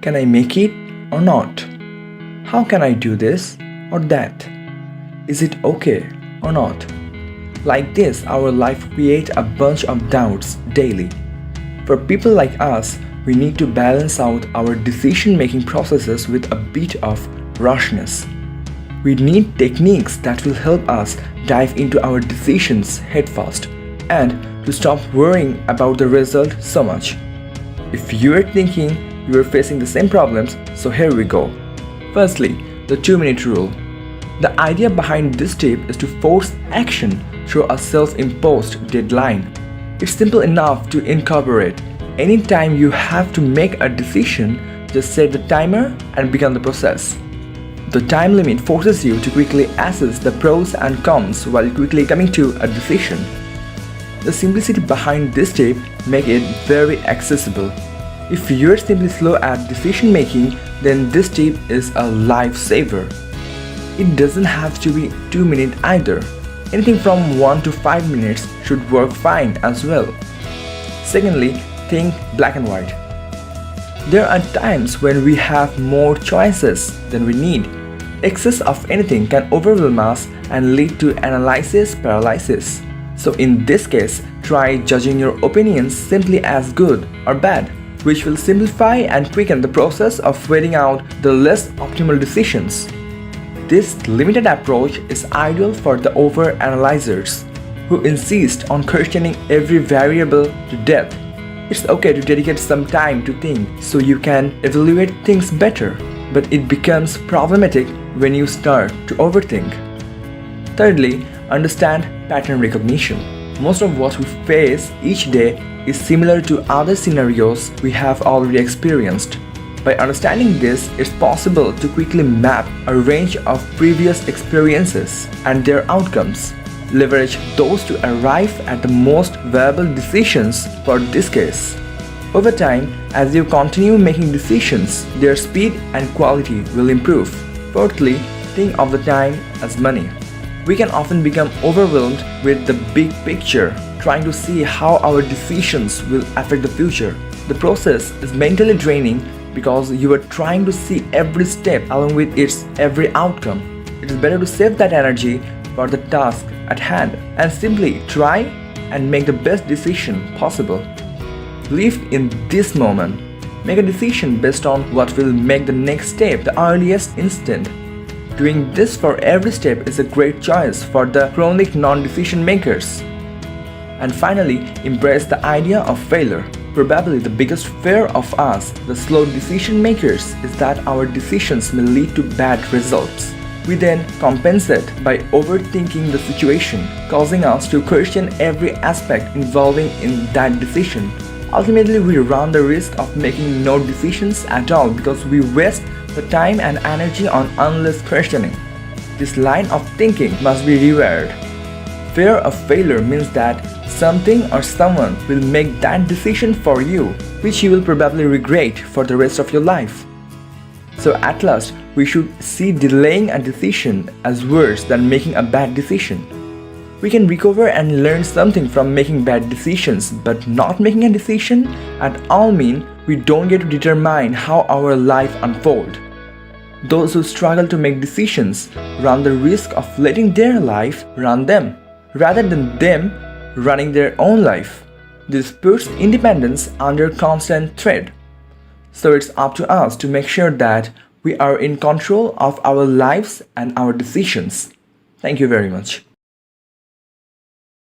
Can I make it or not? How can I do this or that? Is it okay or not? Like this, our life creates a bunch of doubts daily. For people like us, we need to balance out our decision-making processes with a bit of rashness. We need techniques that will help us dive into our decisions headfirst and to stop worrying about the result so much. If you are thinking you are facing the same problems, so here we go. Firstly, the 2-minute rule. The idea behind this tip is to force action through a self-imposed deadline. It's simple enough to incorporate. Anytime you have to make a decision, just set the timer and begin the process. The time limit forces you to quickly assess the pros and cons while quickly coming to a decision. The simplicity behind this tip makes it very accessible. If you're simply slow at decision making, then this tip is a lifesaver. It doesn't have to be 2 minutes either. Anything from 1 to 5 minutes should work fine as well. Secondly, think black and white. There are times when we have more choices than we need. Excess of anything can overwhelm us and lead to analysis paralysis. So in this case, try judging your opinions simply as good or bad, which will simplify and quicken the process of weighing out the less optimal decisions. This limited approach is ideal for the over-analyzers who insist on questioning every variable to death. It's okay to dedicate some time to think so you can evaluate things better, but it becomes problematic when you start to overthink. Thirdly, understand pattern recognition. Most of what we face each day is similar to other scenarios we have already experienced. By understanding this, it's possible to quickly map a range of previous experiences and their outcomes. Leverage those to arrive at the most viable decisions for this case. Over time, as you continue making decisions, their speed and quality will improve. Fourthly, think of the time as money. We can often become overwhelmed with the big picture, trying to see how our decisions will affect the future. The process is mentally draining because you are trying to see every step along with its every outcome. It is better to save that energy for the task at hand and simply try and make the best decision possible. Live in this moment. Make a decision based on what will make the next step the earliest instant. Doing this for every step is a great choice for the chronic non-decision makers. And finally, embrace the idea of failure. Probably the biggest fear of us, the slow decision makers, is that our decisions may lead to bad results. We then compensate by overthinking the situation, causing us to question every aspect involving in that decision. Ultimately, we run the risk of making no decisions at all because we waste the time and energy on endless questioning. This line of thinking must be rewired. Fear of failure means that something or someone will make that decision for you, which you will probably regret for the rest of your life. So at last, we should see delaying a decision as worse than making a bad decision. We can recover and learn something from making bad decisions, but not making a decision at all means we don't get to determine how our life unfolds. Those who struggle to make decisions run the risk of letting their life run them, rather than them running their own life. This puts independence under constant threat. So it's up to us to make sure that we are in control of our lives and our decisions. Thank you very much.